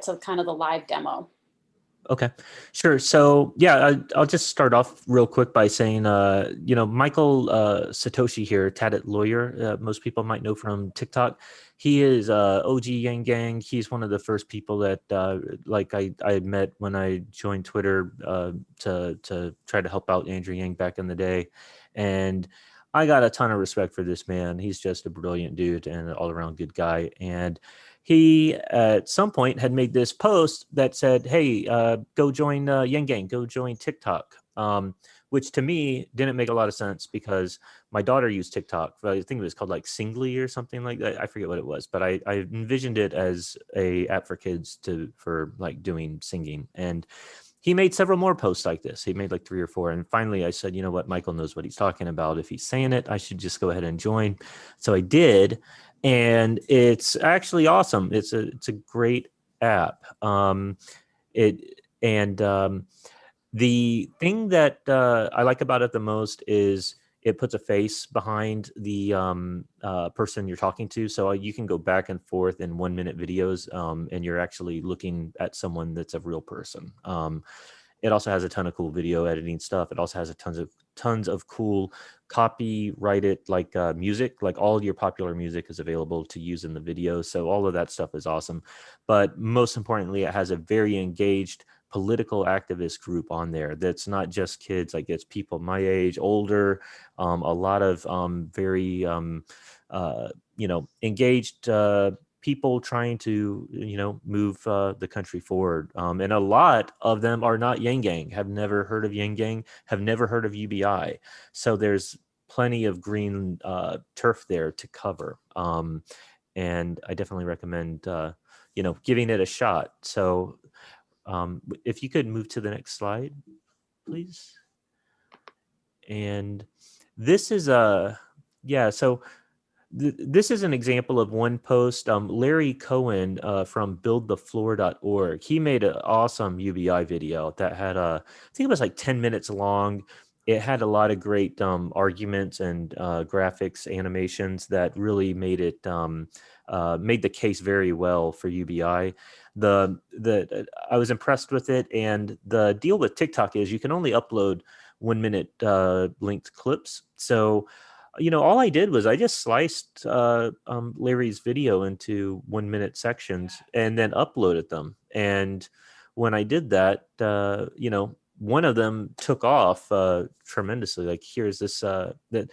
to kind of the live demo. Okay, sure. So yeah, I'll just start off real quick by saying, Michael Satoshi here, Tatted Lawyer, most people might know from TikTok. He is OG Yang Gang. He's one of the first people that I met when I joined Twitter to try to help out Andrew Yang back in the day. And I got a ton of respect for this man. He's just a brilliant dude and an all around good guy. And he at some point had made this post that said, hey, go join Yang Gang, go join TikTok, which to me didn't make a lot of sense because my daughter used TikTok. I think it was called like Singly or something like that. I forget what it was, but I envisioned it as a app for kids for like doing singing. And he made several more posts like this. He made like 3 or 4. And finally I said, you know what, Michael knows what he's talking about. If he's saying it, I should just go ahead and join. So I did. And it's actually awesome. It's a great app. The thing that I like about it the most is it puts a face behind the person you're talking to. So you can go back and forth in 1-minute videos, and you're actually looking at someone that's a real person. It also has a ton of cool video editing stuff. It also has tons of cool copyrighted music. Like all your popular music is available to use in the video. So all of that stuff is awesome. But most importantly, it has a very engaged political activist group on there. That's not just kids. Like it's people my age, older, a lot of very engaged people trying to move the country forward, and a lot of them are not Yang Gang, have never heard of Yang Gang, have never heard of UBI. So there's plenty of green turf there to cover, and I definitely recommend giving it a shot. So if you could move to the next slide, please. And this is this is an example of one post. Larry Cohen from buildthefloor.org. He made an awesome UBI video that had I think it was like 10 minutes long. It had a lot of great arguments and graphics, animations that really made it made the case very well for UBI. I was impressed with it, and the deal with TikTok is you can only upload 1-minute linked clips. So all I did was I just sliced Larry's video into 1-minute sections and then uploaded them. And when I did that, one of them took off tremendously. Like here's this, it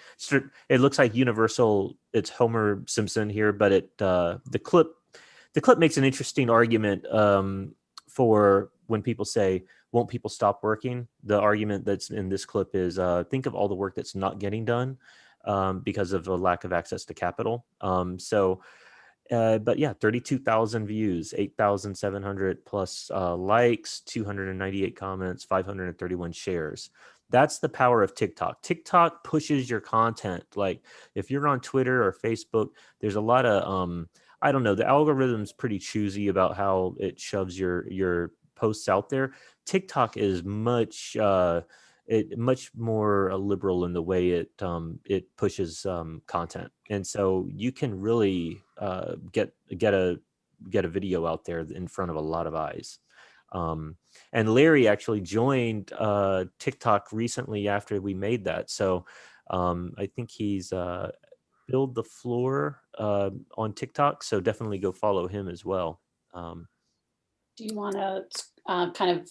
looks like Universal, it's Homer Simpson here, but the clip makes an interesting argument for when people say, won't people stop working? The argument that's in this clip is think of all the work that's not getting done because of a lack of access to capital. But yeah, 32,000 views, 8,700 plus likes, 298 comments, 531 shares. That's the power of TikTok. TikTok pushes your content. Like if you're on Twitter or Facebook, there's a lot of, I don't know, the algorithm's pretty choosy about how it shoves your posts out there. TikTok is much more liberal in the way it pushes content, and so you can really get a video out there in front of a lot of eyes. And Larry actually joined TikTok recently after we made that, so I think he's Build the Floor on TikTok, so definitely go follow him as well. Do you want to kind of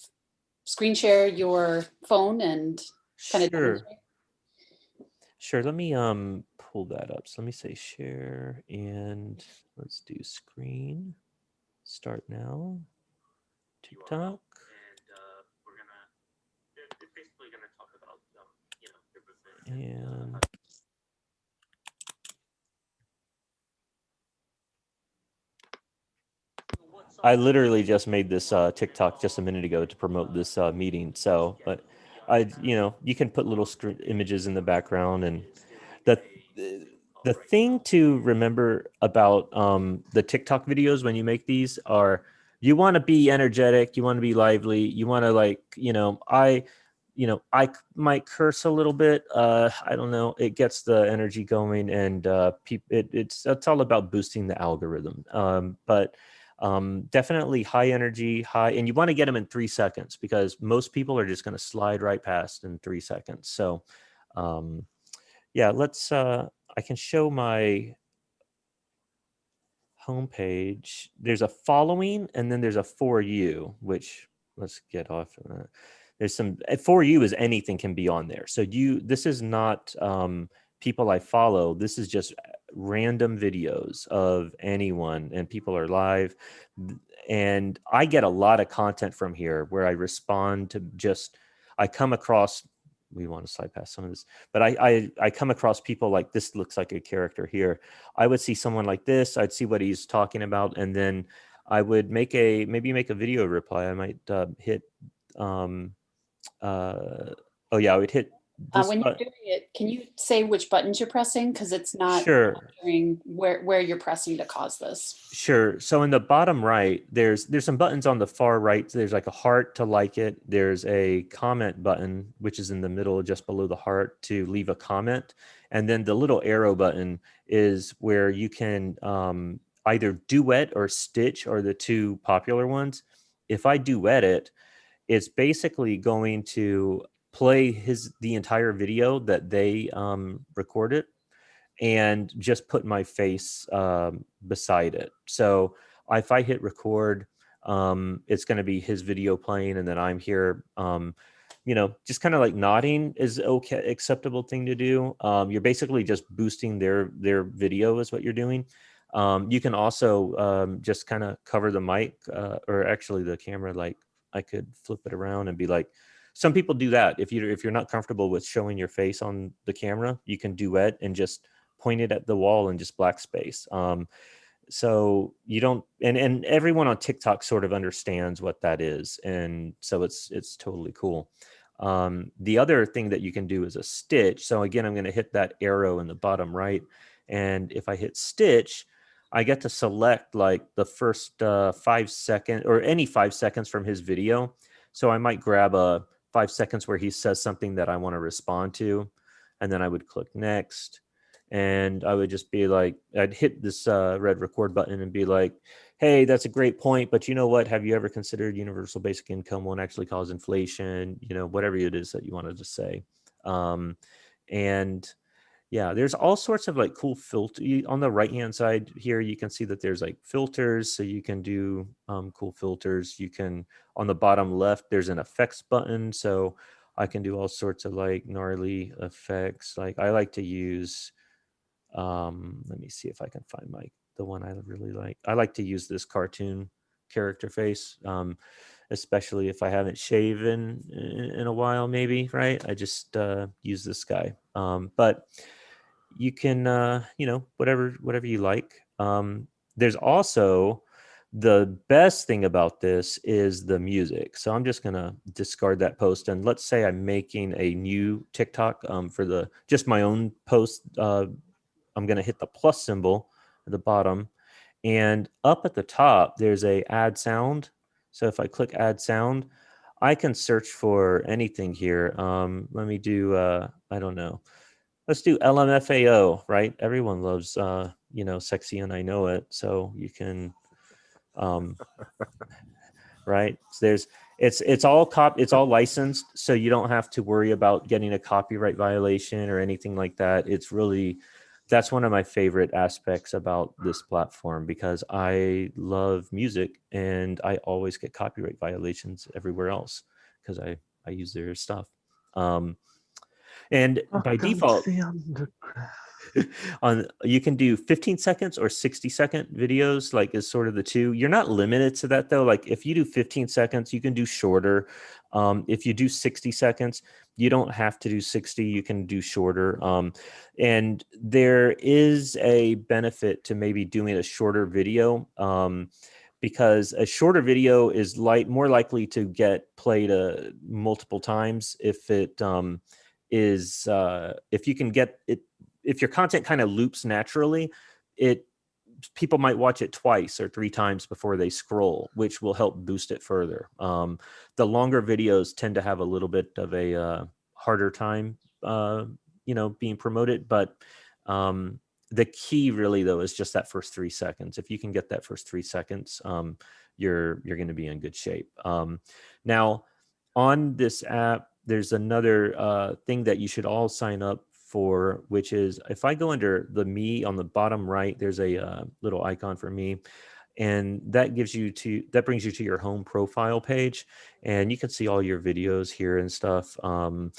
screen share your phone and kind of demonstrate? Sure. Let me pull that up. So let me say share and let's do screen. Start now. TikTok. And we're basically gonna talk about and I literally just made this TikTok just a minute ago to promote this meeting. So, but you can put little images in the background, and the thing to remember about the TikTok videos when you make these are you want to be energetic, you want to be lively, you want to I might curse a little bit. I don't know. It gets the energy going, and it's all about boosting the algorithm. But Definitely high energy, high, and you want to get them in 3 seconds because most people are just going to slide right past in 3 seconds. So yeah, I can show my homepage. There's a following and then there's a for you, which let's get off of that. There's some for you is anything can be on there. So this is not people I follow. This is just random videos of anyone, and people are live. And I get a lot of content from here where I respond to I come across, we want to slide past some of this, but I come across people like this looks like a character here. I would see someone like this, I'd see what he's talking about, and then I would maybe make a video reply. I might hit oh yeah, I would hit this When you're button. doing it, can you say which buttons you're pressing? Because it's not Sure. capturing where you're pressing to cause this. Sure. So in the bottom right, there's some buttons on the far right. There's like a heart to like it. There's a comment button, which is in the middle, just below the heart, to leave a comment. And then the little arrow button is where you can either duet or stitch are the two popular ones. If I duet it, it's basically going to play the entire video that they recorded and just put my face beside it. So if I hit record, it's going to be his video playing, and then I'm here. Just kind of like nodding is okay, acceptable thing to do. You're basically just boosting their video is what you're doing. You can also just kind of cover the mic or actually the camera. Like I could flip it around and be like, some people do that. If you're not comfortable with showing your face on the camera, you can duet and just point it at the wall and just black space. So you don't, and everyone on TikTok sort of understands what that is, and so it's totally cool. The other thing that you can do is a stitch. So again, I'm going to hit that arrow in the bottom right, and if I hit stitch, I get to select like the first 5 seconds or any 5 seconds from his video. So I might grab a 5 seconds where he says something that I want to respond to, and then I would click next, and I would just be like, I'd hit this red record button and be like, hey, that's a great point, but you know what? Have you ever considered universal basic income won't actually cause inflation? Whatever it is that you wanted to say. And yeah, there's all sorts of like cool filter on the right hand side here. You can see that there's like filters, so you can do cool filters. You can, on the bottom left, there's an effects button, so I can do all sorts of like gnarly effects. Like I like to use let me see if I can find the one I really like. I like to use this cartoon character face, especially if I haven't shaven in a while, maybe, right? I just use this guy. But you can, whatever you like. There's also, the best thing about this is the music. So I'm just gonna discard that post, and let's say I'm making a new TikTok for just my own post. I'm going to hit the plus symbol at the bottom, and up at the top, there's a add sound. So if I click add sound, I can search for anything here. Let me do, I don't know. Let's do LMFAO, right? Everyone loves, sexy and I know it. So you can, right? So it's all licensed, so you don't have to worry about getting a copyright violation or anything like that. That's one of my favorite aspects about this platform, because I love music and I always get copyright violations everywhere else because I use their stuff. And by default, you can do 15 seconds or 60-second videos, like is sort of the two. You're not limited to that though. Like if you do 15 seconds, you can do shorter. If you do 60 seconds, you don't have to do 60, you can do shorter. And there is a benefit to maybe doing a shorter video, because a shorter video is more likely to get played multiple times if it if you can get it, if your content kind of loops naturally, people might watch it twice or 3 times before they scroll, which will help boost it further. The longer videos tend to have a little bit of a harder time, being promoted, but the key really though is just that first 3 seconds. If you can get that first 3 seconds, you're going to be in good shape. Now on this app, there's another thing that you should all sign up for, which is if I go under the me on the bottom right, there's a little icon for me, and that brings you to your home profile page, and you can see all your videos here and stuff. I'm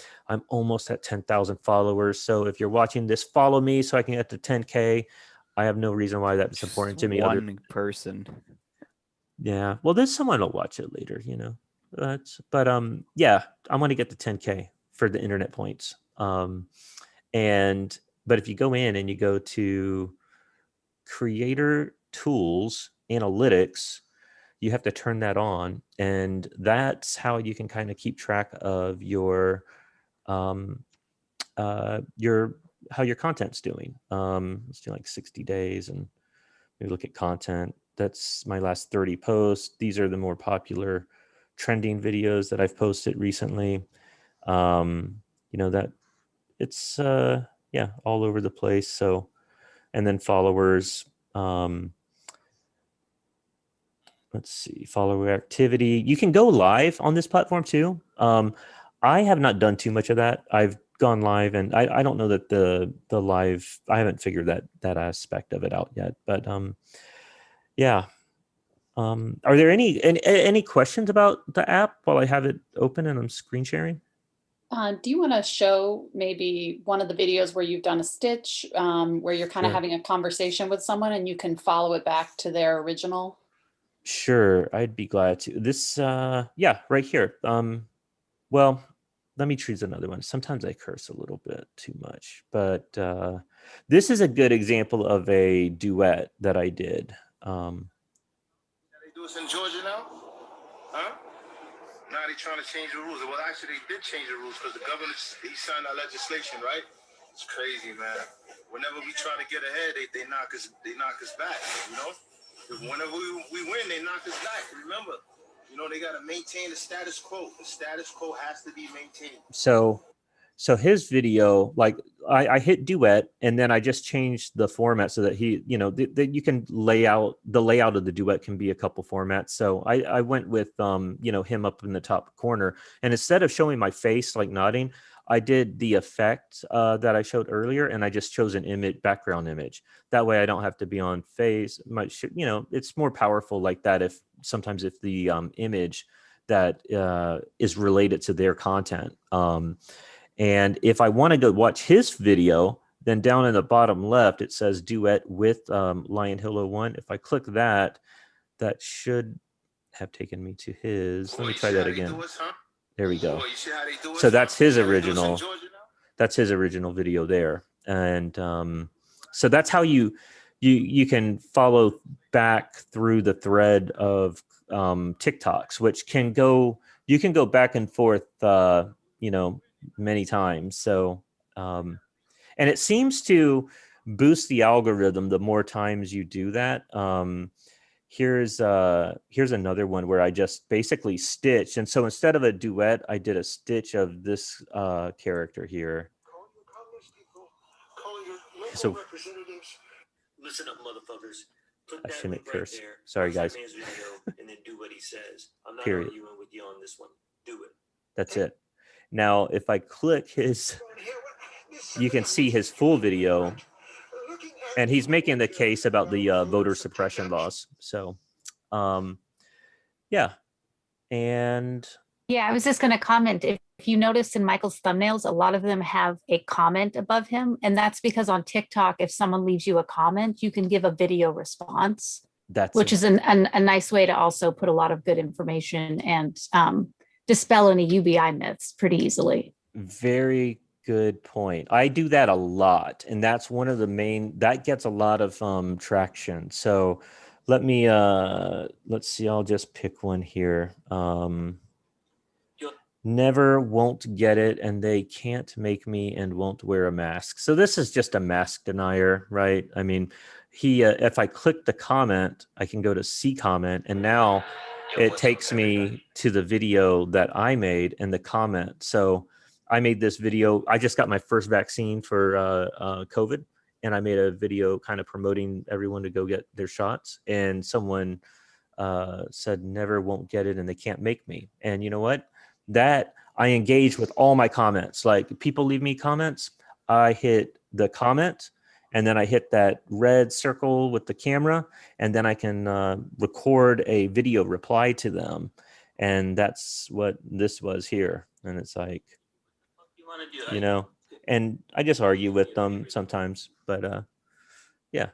almost at 10,000 followers, so if you're watching this, follow me so I can get to 10K. I have no reason why that's important to me. One person. Yeah, well, there's someone will watch it later, you know. But yeah, I want to get to 10K for the internet points. But if you go in and you go to creator tools analytics, you have to turn that on, and that's how you can kind of keep track of how your content's doing. Let's do like 60 days and maybe look at content. That's my last 30 posts. These are the more popular trending videos that I've posted recently. You know, that it's yeah, all over the place. So, and then followers, let's see, follower activity. You can go live on this platform too. I have not done too much of that. I've gone live, and I don't know that the live, I haven't figured that aspect of it out yet, but yeah. Are there any questions about the app while I have it open and I'm screen sharing? Do you want to show maybe one of the videos where you've done a stitch, where you're kind of having a conversation with someone and you can follow it back to their original? Sure, I'd be glad to. This, yeah, right here. Well, let me choose another one. Sometimes I curse a little bit too much, but this is a good example of a duet that I did. They do this in Georgia now? Huh? Now they're trying to change the rules. Well, actually, they did change the rules because the governor, he signed that legislation, right? It's crazy, man. Whenever we try to get ahead, they knock us back, you know? Whenever we win, they knock us back. Remember, you know, they got to maintain the status quo. The status quo has to be maintained. So his video, like I hit duet, and then I just changed the format so that he, you know, that you can the layout of the duet can be a couple formats. So I went with, you know, him up in the top corner, and instead of showing my face like nodding, I did the effect that I showed earlier, and I just chose an background image. That way I don't have to be on face. You know, it's more powerful like that if the image that is related to their content. And if I want to go watch his video, then down in the bottom left, it says duet with Lion Hill 01. If I click that, that should have taken me to his. Let me try that again. There we go. So that's his original. That's his original video there. And so that's how you can follow back through the thread of TikToks, which you can go back and forth, you know, many times. So, and it seems to boost the algorithm the more times you do that. Here's another one where I just basically stitched. And so instead of a duet, I did a stitch of this character here. So listen up, motherfuckers. Put I that shouldn't link curse. right there. Sorry, Watch that guys. man's video and then do what he says. I'm not Period. arguing with you on this one. Do it. That's it. Now, if I click his, you can see his full video, and he's making the case about the voter suppression laws. So, yeah. And yeah, I was just going to comment. If you notice in Michael's thumbnails, a lot of them have a comment above him. And that's because on TikTok, if someone leaves you a comment, you can give a video response, which is a nice way to also put a lot of good information and dispel any UBI myths pretty easily. Very good point. I do that a lot. And that's one of the that gets a lot of traction. So let me, let's see, I'll just pick one here. Never, won't get it, and they can't make me, and won't wear a mask. So this is just a mask denier, right? I mean, if I click the comment, I can go to see comment, and now it takes me to the video that I made and the comment. So I made this video. I just got my first vaccine for COVID, and I made a video kind of promoting everyone to go get their shots, and someone said never won't get it and they can't make me. And you know what? That I engage with all my comments. Like people leave me comments, I hit the comment, and then I hit that red circle with the camera, and then I can record a video reply to them. And that's what this was here. And it's like, you know, and I just argue with them sometimes, but yeah,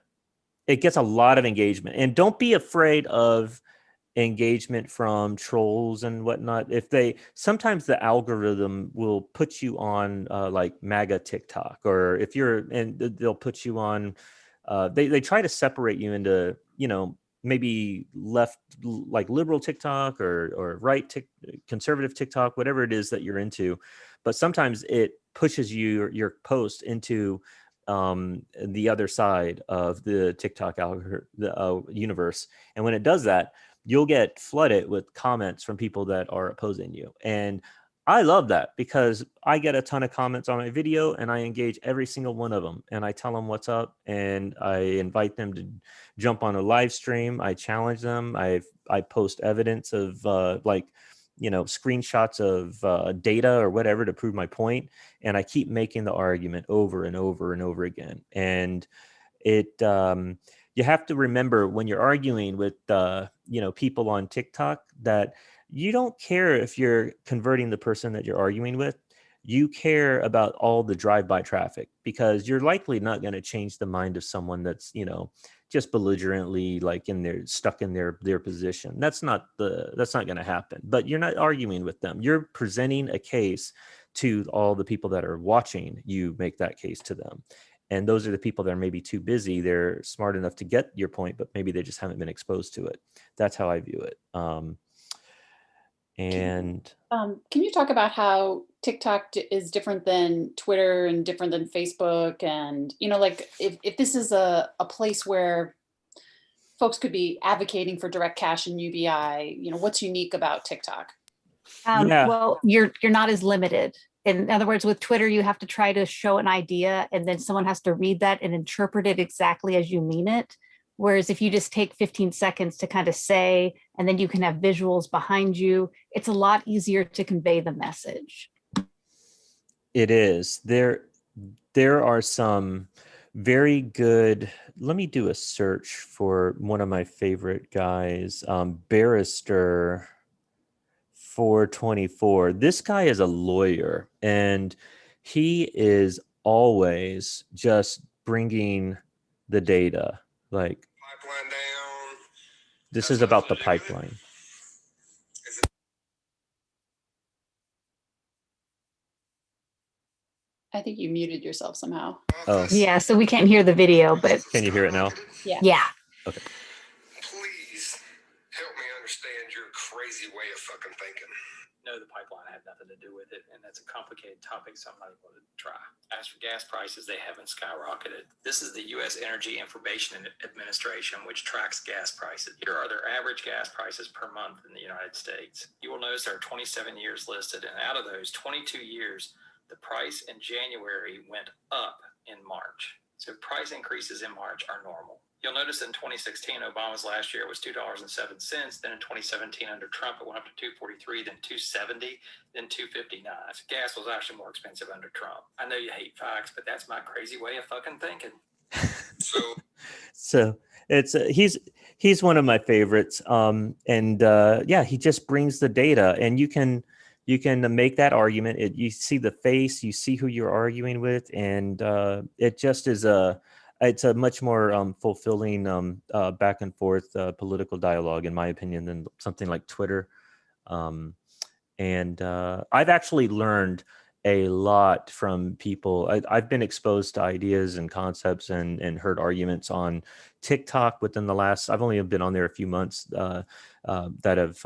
it gets a lot of engagement. And don't be afraid of engagement from trolls and whatnot. If they, sometimes the algorithm will put you on like MAGA TikTok, or if you're, and they'll put you on, they try to separate you into, you know, maybe left, like liberal TikTok or right conservative TikTok, whatever it is that you're into. But sometimes it pushes your post into the other side of the TikTok universe. And when it does that, you'll get flooded with comments from people that are opposing you. And I love that, because I get a ton of comments on my video and I engage every single one of them, and I tell them what's up, and I invite them to jump on a live stream. I challenge them. I post evidence of like, you know, screenshots of data or whatever to prove my point. And I keep making the argument over and over and over again. And it, you have to remember when you're arguing with, you know, people on TikTok, that you don't care if you're converting the person that you're arguing with. You care about all the drive-by traffic, because you're likely not going to change the mind of someone that's, you know, just belligerently like stuck in their position. That's not going to happen. But you're not arguing with them. You're presenting a case to all the people that are watching you make that case to them. And those are the people that are maybe too busy. They're smart enough to get your point, but maybe they just haven't been exposed to it. That's how I view it. Can you talk about how TikTok is different than Twitter and different than Facebook? And, you know, like if this is a place where folks could be advocating for direct cash and UBI, you know, what's unique about TikTok? Yeah. Well, you're not as limited. In other words, with Twitter, you have to try to show an idea, and then someone has to read that and interpret it exactly as you mean it. Whereas if you just take 15 seconds to kind of say, and then you can have visuals behind you, it's a lot easier to convey the message. It is. There are some very good, let me do a search for one of my favorite guys, Barrister 424. This guy is a lawyer, and he is always just bringing the data. Like, pipeline down. This is about the pipeline. I think you muted yourself somehow. Oh. Yeah, so we can't hear the video, but Can you hear it now? yeah. Okay. Please help me understand your crazy way of fucking thinking. No, the pipeline had nothing to do with it, and that's a complicated topic, so I'm not going to try. As for gas prices, they haven't skyrocketed. This is the U.S. Energy Information Administration, which tracks gas prices. Here are their average gas prices per month in the United States. You will notice there are 27 years listed, and out of those 22 years, the price in January went up in March. So price increases in March are normal. You'll notice in 2016, Obama's last year was $2.07. Then in 2017, under Trump, it went up to $2.43, then $2.70, then $2.59. Gas was actually more expensive under Trump. I know you hate facts, but that's my crazy way of fucking thinking. So it's he's one of my favorites. Yeah, he just brings the data, and you can make that argument. You see the face, you see who you're arguing with, and it just is it's a much more fulfilling back and forth political dialogue, in my opinion, than something like Twitter. I've actually learned a lot from people. I've been exposed to ideas and concepts and heard arguments on TikTok within the last, I've only been on there a few months, that have,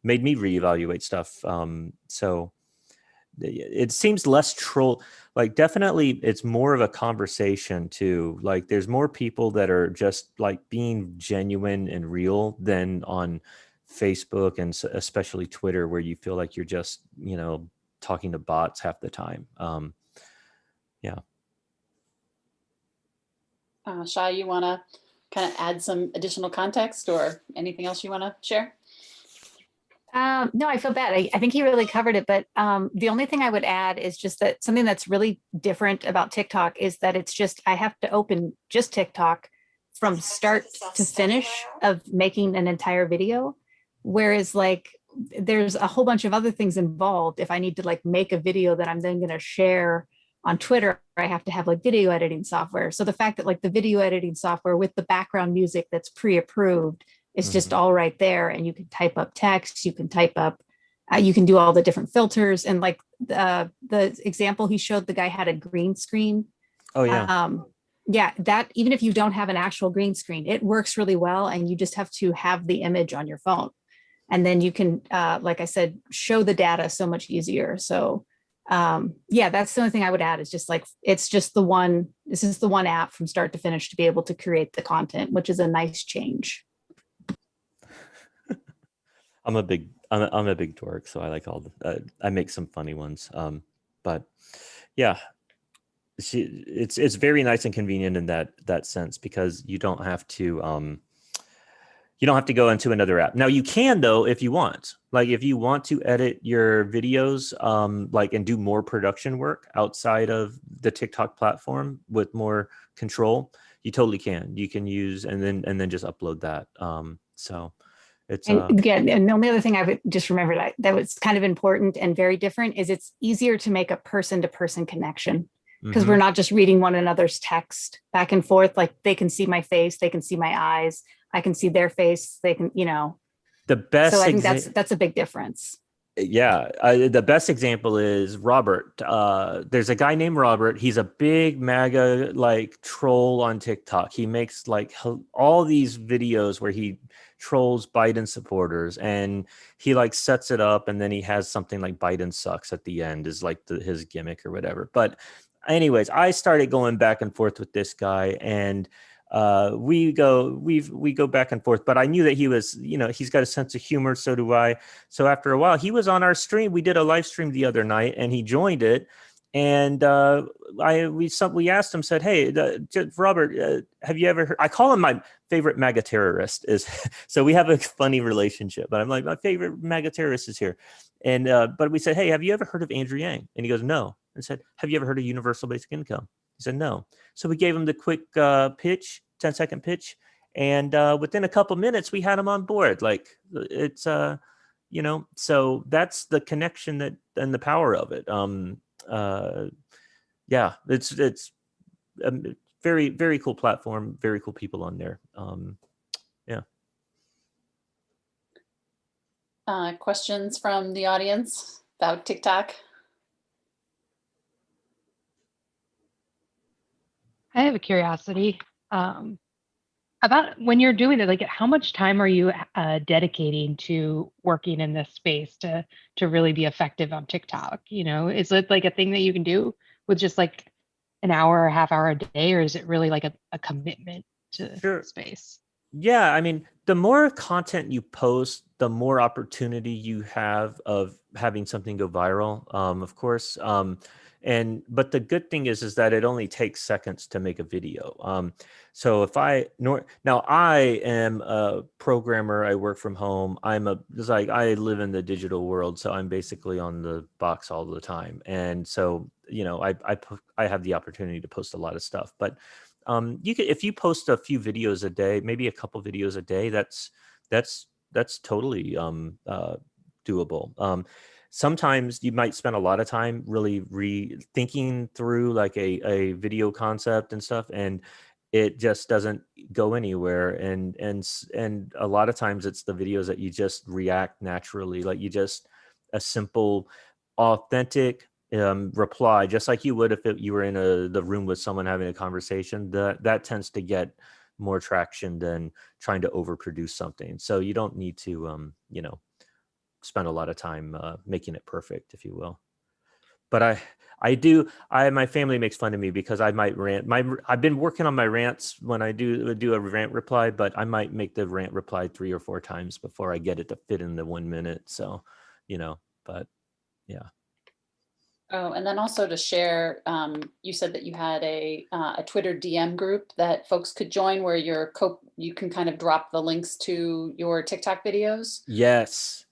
made me reevaluate stuff. So it seems less troll, like definitely it's more of a conversation too. Like there's more people that are just like being genuine and real than on Facebook, and especially Twitter, where you feel like you're just, talking to bots half the time. Yeah. Shai, you want to kind of add some additional context or anything else you want to share? No, I feel bad. I think he really covered it. But the only thing I would add is just that something that's really different about TikTok is that it's just, I have to open just TikTok from start to finish of making an entire video. Whereas like there's a whole bunch of other things involved. If I need to like make a video that I'm then going to share on Twitter, I have to have like video editing software. So the fact that like the video editing software with the background music that's pre-approved, it's just all right there. And you can type up text, you can type up, you can do all the different filters. And like the example he showed, the guy had a green screen. Oh yeah. Yeah, that even if you don't have an actual green screen, it works really well. And you just have to have the image on your phone. And then you can, like I said, show the data so much easier. So yeah, that's the only thing I would add is just like, it's just the one, this is the one app from start to finish to be able to create the content, which is a nice change. I'm a big dork, so I like all the, I make some funny ones. But yeah, it's very nice and convenient in that sense, because you don't have to go into another app. Now you can though, if you want, like if you want to edit your videos, like and do more production work outside of the TikTok platform with more control, you totally can. You can use and then just upload that. So it's and again, and the only other thing I would just remember that was kind of important and very different is it's easier to make a person-to-person connection, because we're not just reading one another's text back and forth. Like they can see my face, they can see my eyes, I can see their face, they can, you know. The best. So I think that's a big difference. Yeah, the best example is Robert. There's a guy named Robert. He's a big MAGA like troll on TikTok. He makes like all these videos where he trolls Biden supporters, and he like sets it up, and then he has something like Biden sucks at the end is like his gimmick or whatever. But anyways, I started going back and forth with this guy, and we go back and forth, but I knew that he was, you know, he's got a sense of humor. So do I. So after a while, he was on our stream. We did a live stream the other night and he joined it. And we asked him, said, hey, Robert, have you ever heard? I call him my favorite MAGA terrorist is. So we have a funny relationship, but I'm like, my favorite MAGA terrorist is here. And, but we said, hey, have you ever heard of Andrew Yang? And he goes, no. And said, have you ever heard of universal basic income? He said, no. So we gave him the quick pitch, 10-second pitch. And within a couple minutes, we had him on board. Like it's, you know, so that's the connection that and the power of it. Yeah, it's a very, very cool platform, very cool people on there. Yeah. Questions from the audience about TikTok? I have a curiosity about when you're doing it. Like, how much time are you dedicating to working in this space to really be effective on TikTok? You know, is it like a thing that you can do with just like an hour or half hour a day, or is it really like a commitment to the space? Yeah, I mean, the more content you post, the more opportunity you have of having something go viral. Of course. But the good thing is that it only takes seconds to make a video. So if now I am a programmer, I work from home. I live in the digital world, so I'm basically on the box all the time. And so, you know, I have the opportunity to post a lot of stuff, but if you post a few videos a day, maybe a couple videos a day, that's totally doable. Sometimes you might spend a lot of time really rethinking through like a video concept and stuff, and it just doesn't go anywhere. And a lot of times it's the videos that you just react naturally, like a simple, authentic reply, just like you would if you were in the room with someone having a conversation. That tends to get more traction than trying to overproduce something. So you don't need to, you know, spend a lot of time making it perfect, if you will. But my family makes fun of me because I might rant. I've been working on my rants when I do a rant reply, but I might make the rant reply 3 or 4 times before I get it to fit in the 1 minute. So, you know, but yeah. Oh, and then also to share, you said that you had a Twitter DM group that folks could join where you can kind of drop the links to your TikTok videos. Yes.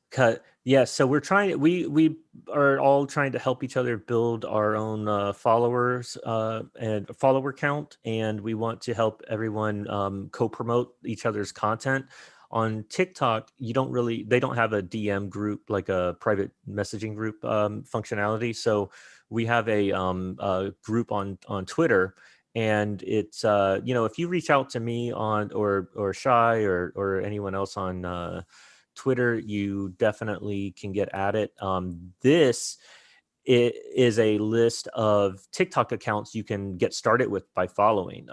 Yes. So we are all trying to help each other build our own followers and follower count. And we want to help everyone co-promote each other's content. On TikTok, they don't have a DM group, like a private messaging group functionality. So we have a group on Twitter. And it's if you reach out to me on or Shy or anyone else on Twitter, you definitely can get at it. This is a list of TikTok accounts you can get started with by following.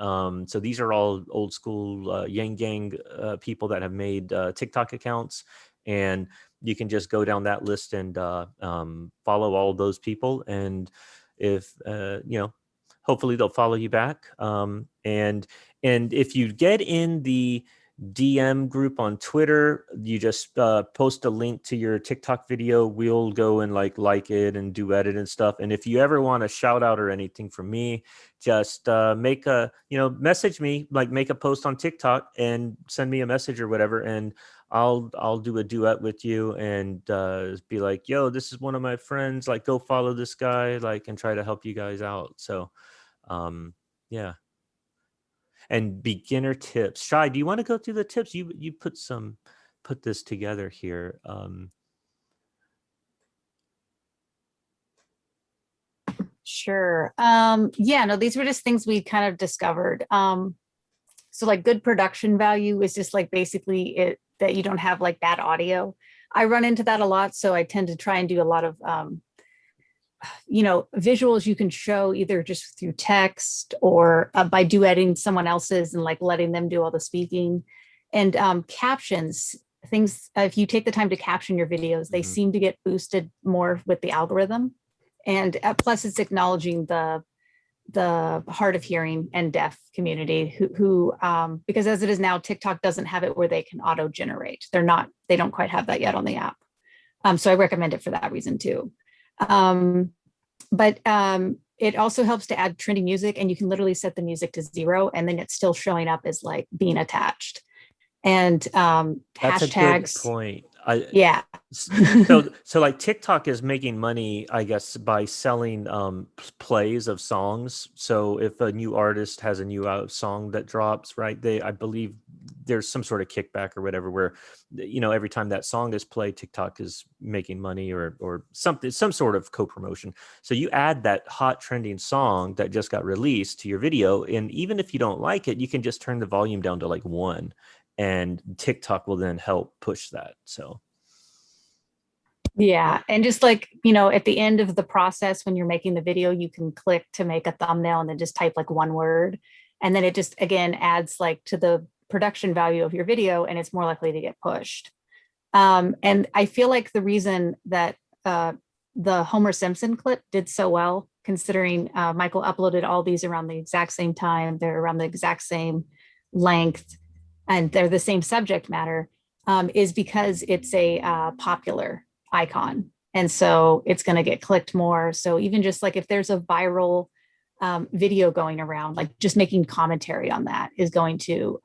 So these are all old school Yang Gang people that have made TikTok accounts, and you can just go down that list and follow all of those people. And if hopefully they'll follow you back. And if you get in the DM group on Twitter, you just post a link to your TikTok video. We'll go and like it and duet it and stuff. And if you ever want a shout out or anything from me, just message me, like make a post on TikTok and send me a message or whatever, and I'll do a duet with you and be like, yo, this is one of my friends, like go follow this guy, like, and try to help you guys out. So yeah. And beginner tips. Shai, do you want to go through the tips? You put this together here. Sure. Yeah, no, these were just things we kind of discovered. So like good production value is just like basically that you don't have like bad audio. I run into that a lot. So I tend to try and do a lot of visuals you can show either just through text or by duetting someone else's and like letting them do all the speaking. And captions, things, if you take the time to caption your videos, they seem to get boosted more with the algorithm. And plus it's acknowledging the hard of hearing and deaf community who because as it is now, TikTok doesn't have it where they can auto generate. They don't quite have that yet on the app. So I recommend it for that reason too. But it also helps to add trending music, and you can literally set the music to 0 and then it's still showing up as like being attached. And that's hashtags. A good point. Yeah. so like TikTok is making money, I guess, by selling plays of songs. So if a new artist has a new song that drops, right, I believe there's some sort of kickback or whatever where, every time that song is played, TikTok is making money or something, some sort of co-promotion. So you add that hot trending song that just got released to your video, and even if you don't like it, you can just turn the volume down to like 1. And TikTok will then help push that. So. Yeah. And just like, at the end of the process, when you're making the video, you can click to make a thumbnail and then just type like 1 word. And then it just, again, adds like to the production value of your video, and it's more likely to get pushed. And I feel like the reason that the Homer Simpson clip did so well, considering Michael uploaded all these around the exact same time, they're around the exact same length, and they're the same subject matter, is because it's a popular icon. And so it's going to get clicked more. So even just like if there's a viral video going around, like just making commentary on that is going to,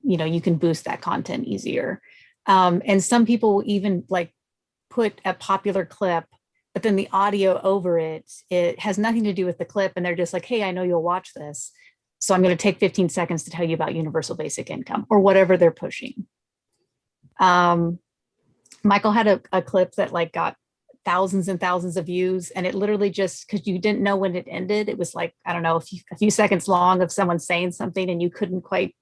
you can boost that content easier. And some people will even like put a popular clip, but then the audio over it has nothing to do with the clip. And they're just like, hey, I know you'll watch this, so I'm going to take 15 seconds to tell you about universal basic income or whatever they're pushing. Michael had a clip that like got thousands and thousands of views, and it literally just, because you didn't know when it ended, it was like, I don't know, a few seconds long of someone saying something, and you couldn't quite,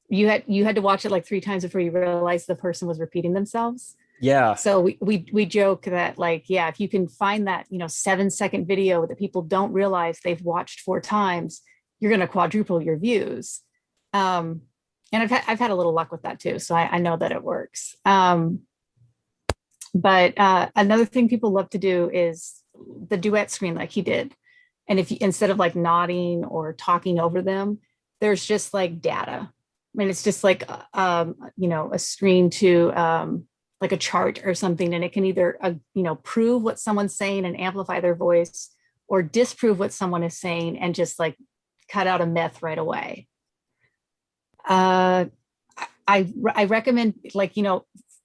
you had to watch it like 3 times before you realized the person was repeating themselves. Yeah. So we joke that like, yeah, if you can find that 7-second video that people don't realize they've watched 4 times, you're going to quadruple your views. And I've had a little luck with that too. So I know that it works. But another thing people love to do is the duet screen like he did. And if you, instead of like nodding or talking over them, there's just like data. I mean, it's just like, a screen to like a chart or something, and it can either prove what someone's saying and amplify their voice, or disprove what someone is saying and just like cut out a myth right away. I recommend, like,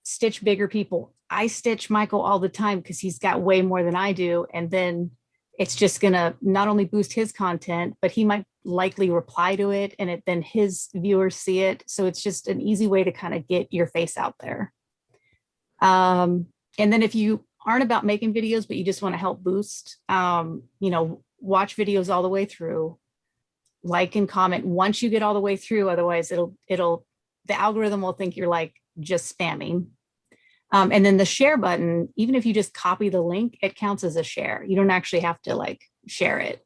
stitch bigger people. I stitch Michael all the time because he's got way more than I do. And then it's just gonna not only boost his content, but he might likely reply to it, and then his viewers see it. So it's just an easy way to kind of get your face out there. And then if you aren't about making videos, but you just want to help boost, watch videos all the way through, like and comment once you get all the way through. Otherwise the algorithm will think you're like just spamming. And then the share button, even if you just copy the link, it counts as a share. You don't actually have to like share it.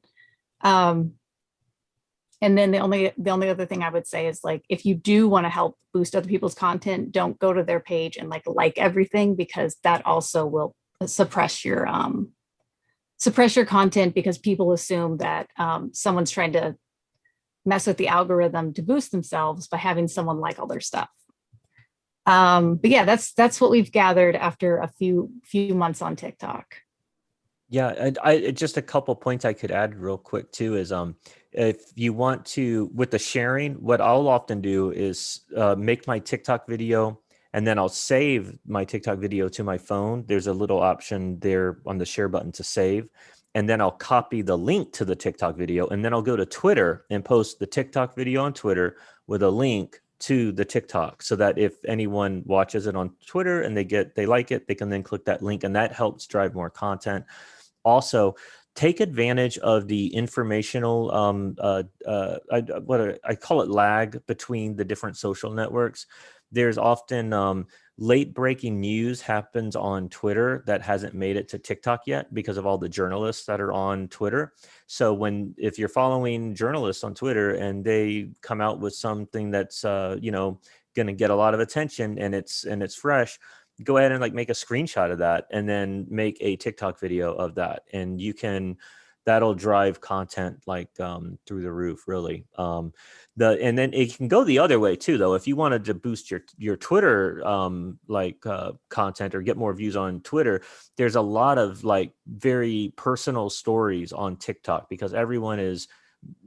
And then the only other thing I would say is, like, if you do want to help boost other people's content, don't go to their page and like everything, because that also will suppress your content, because people assume that someone's trying to mess with the algorithm to boost themselves by having someone like all their stuff. But yeah, that's what we've gathered after a few months on TikTok. Yeah, I just a couple points I could add real quick too is if you want to, with the sharing, what I'll often do is make my TikTok video, and then I'll save my TikTok video to my phone. There's a little option there on the share button to save. And then I'll copy the link to the TikTok video, and then I'll go to Twitter and post the TikTok video on Twitter with a link to the TikTok, so that if anyone watches it on Twitter and they like it, they can then click that link, and that helps drive more content. Also, take advantage of the informational, I call it lag between the different social networks. There's often late breaking news happens on Twitter that hasn't made it to TikTok yet because of all the journalists that are on Twitter. So if you're following journalists on Twitter and they come out with something that's going to get a lot of attention and it's fresh, go ahead and like make a screenshot of that and then make a TikTok video of that, and that'll drive content like through the roof, really. And then it can go the other way too, though. If you wanted to boost your Twitter content or get more views on Twitter, there's a lot of like very personal stories on TikTok, because everyone is,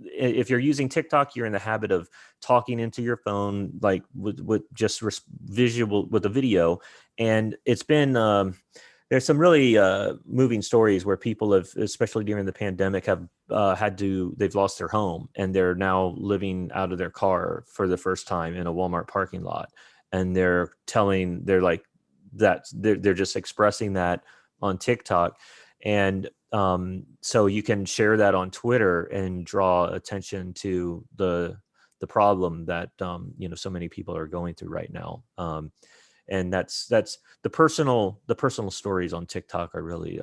if you're using TikTok, you're in the habit of talking into your phone, like with just visual with a video. And it's been, there's some really moving stories where people have, especially during the pandemic, have they've lost their home and they're now living out of their car for the first time in a Walmart parking lot. And they're like that, they're just expressing that on TikTok. And so you can share that on Twitter and draw attention to the problem that so many people are going through right now. And that's the personal stories on TikTok are really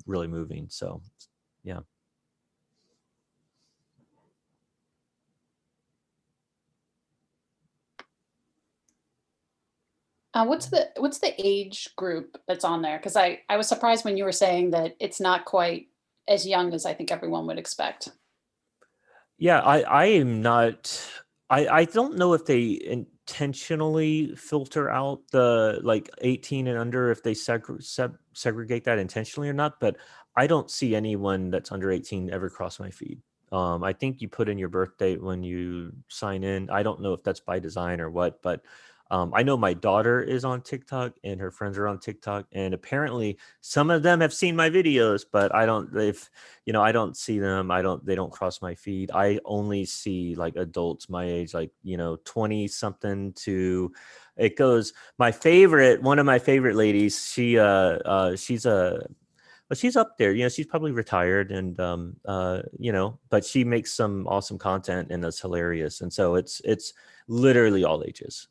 really moving. So yeah. What's the age group that's on there? Because I was surprised when you were saying that it's not quite as young as I think everyone would expect. Yeah, I am not. I don't know if they intentionally filter out the like 18 and under, if they segregate that intentionally or not. But I don't see anyone that's under 18 ever cross my feed. I think you put in your birth date when you sign in. I don't know if that's by design or what, but I know my daughter is on TikTok and her friends are on TikTok, and apparently some of them have seen my videos, but I don't see them. They don't cross my feed. I only see like adults my age, like, 20 something to, it goes, one of my favorite ladies, she's up there, she's probably retired and, but she makes some awesome content and it's hilarious. And so it's literally all ages.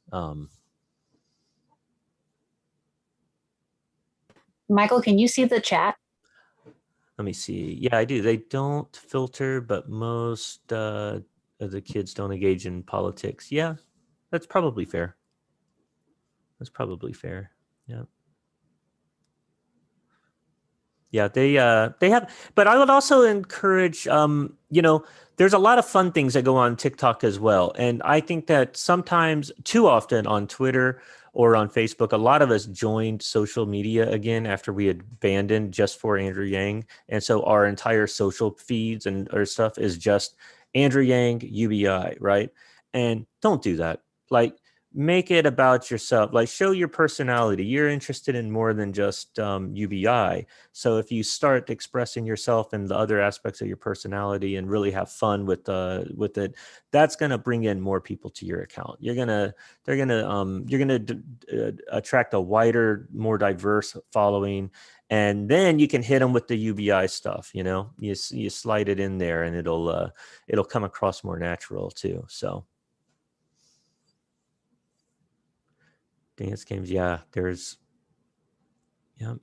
Michael, can you see the chat? Let me see. Yeah, I do. They don't filter, but most of the kids don't engage in politics. Yeah, that's probably fair. Yeah. Yeah, they have, but I would also encourage, there's a lot of fun things that go on TikTok as well. And I think that sometimes, too often on Twitter or on Facebook, a lot of us joined social media again after we had abandoned just for Andrew Yang. And so our entire social feeds and our stuff is just Andrew Yang, UBI, right? And don't do that. Like, make it about yourself. Like, show your personality. You're interested in more than just UBI. So if you start expressing yourself and the other aspects of your personality and really have fun with it, that's going to bring in more people to your account. You're gonna attract a wider, more diverse following, and then you can hit them with the UBI stuff. You slide it in there, and it'll come across more natural too. So. Dance games, yeah. Yeah.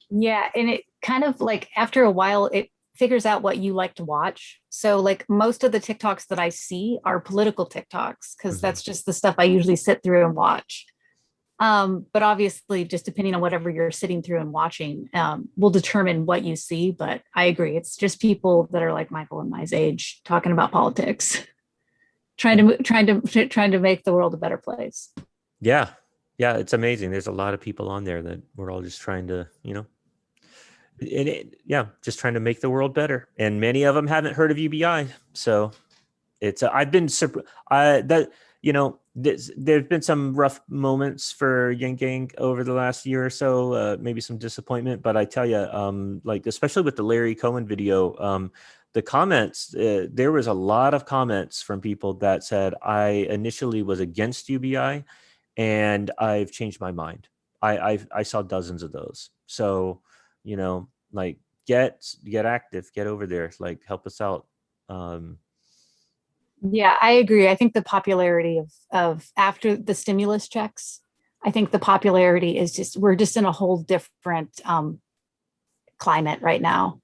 Yeah, and it kind of like after a while, it figures out what you like to watch. So like most of the TikToks that I see are political TikToks because that's just the stuff I usually sit through and watch. But obviously, just depending on whatever you're sitting through and watching, will determine what you see. But I agree, it's just people that are like Michael and my age talking about politics. trying to make the world a better place. Yeah, it's amazing. There's a lot of people on there that we're all just trying to, just trying to make the world better. And many of them haven't heard of UBI, so it's I've been there's been some rough moments for Yang Gang over the last year or so, maybe some disappointment. But I tell you, like especially with the Larry Cohen video. The comments, there was a lot of comments from people that said, I initially was against UBI and I've changed my mind. I saw dozens of those. So, like get active, get over there, like help us out. Yeah, I agree. I think the popularity of after the stimulus checks, I think the popularity is we're just in a whole different climate right now.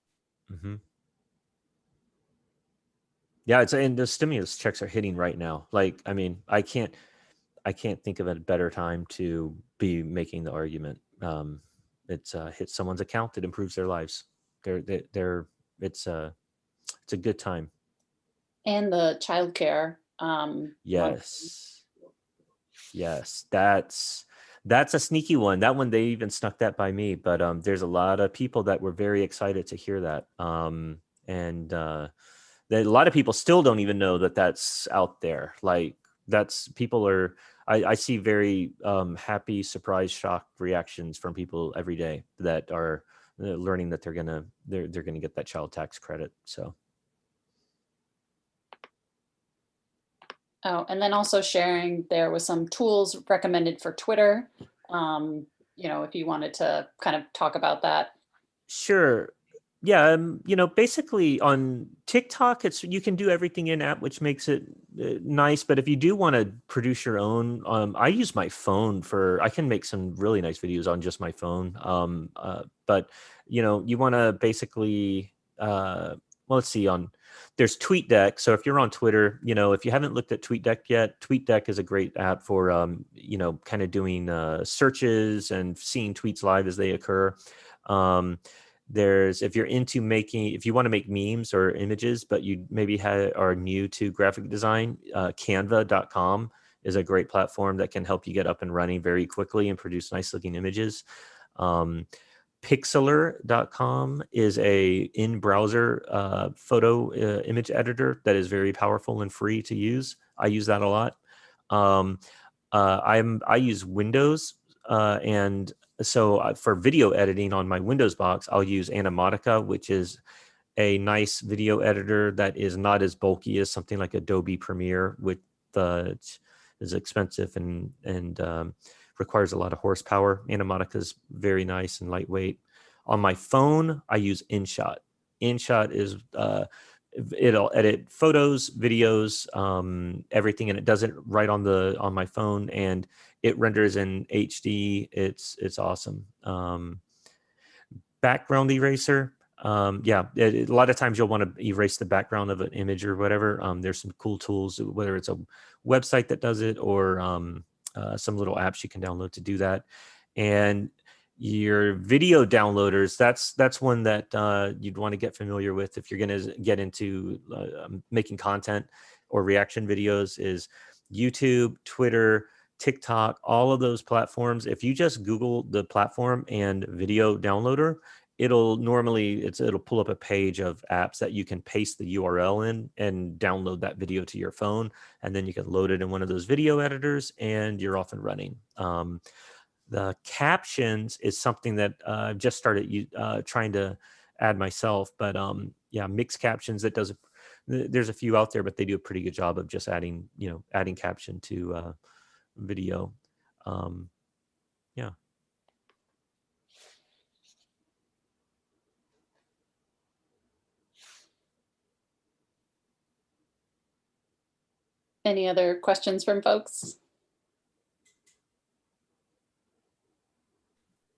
Mm-hmm. Yeah, and the stimulus checks are hitting right now. Like, I mean, I can't think of a better time to be making the argument. It's hits someone's account, it improves their lives. It's a good time. And the childcare. Yes, that's a sneaky one. That one, they even snuck that by me. But there's a lot of people that were very excited to hear that. And a lot of people still don't even know that that's out there. Like I see very happy, surprise, shocked reactions from people every day that are learning that they're gonna get that child tax credit. So. Oh, and then also sharing there was some tools recommended for Twitter. If you wanted to kind of talk about that. Sure. Yeah, basically on TikTok, you can do everything in app, which makes it nice. But if you do want to produce your own, I use my phone I can make some really nice videos on just my phone. But you want to basically, let's see, there's Tweetdeck. So if you're on Twitter, if you haven't looked at Tweetdeck yet, Tweetdeck is a great app for, kind of doing searches and seeing tweets live as they occur. If you're if you want to make memes or images, but you maybe are new to graphic design, canva.com is a great platform that can help you get up and running very quickly and produce nice looking images. Pixlr.com is a in-browser photo image editor that is very powerful and free to use. I use that a lot. I use Windows and so for video editing on my Windows box, I'll use Animatica, which is a nice video editor that is not as bulky as something like Adobe Premiere, which is expensive and requires a lot of horsepower. Animatica is very nice and lightweight. On my phone, I use InShot. InShot is it'll edit photos, videos, everything, and it does it right on my phone, and it renders in HD. It's awesome. Background eraser. A lot of times you'll want to erase the background of an image or whatever. There's some cool tools, whether it's a website that does it or some little apps you can download to do that. And your video downloaders, that's one that you'd want to get familiar with if you're going to get into making content or reaction videos, is YouTube, Twitter, TikTok, all of those platforms. If you just Google the platform and video downloader, it'll pull up a page of apps that you can paste the URL in and download that video to your phone, and then you can load it in one of those video editors and you're off and running. The captions is something that I've just started trying to add myself, but yeah, mixed captions, there's a few out there, but they do a pretty good job of just adding caption to video. Yeah. Any other questions from folks?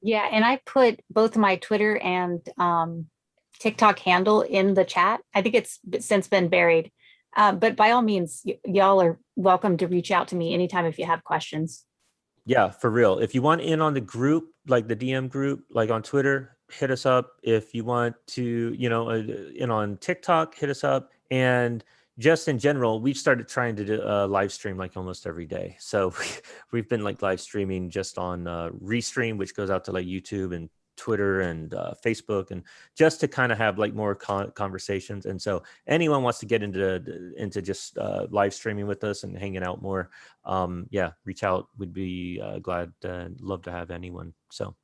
Yeah, and I put both my Twitter and TikTok handle in the chat. I think it's since been buried. But by all means, y'all are welcome to reach out to me anytime if you have questions. Yeah, for real. If you want in on the group, like the DM group, like on Twitter, hit us up. If you want to, in on TikTok, hit us up. And just in general, we've started trying to do live stream like almost every day. So we've been like live streaming just on Restream, which goes out to like YouTube and Twitter and Facebook, and just to kind of have like more conversations. And so anyone wants to get into just live streaming with us and hanging out more, yeah, reach out. We'd be glad, love to have anyone. So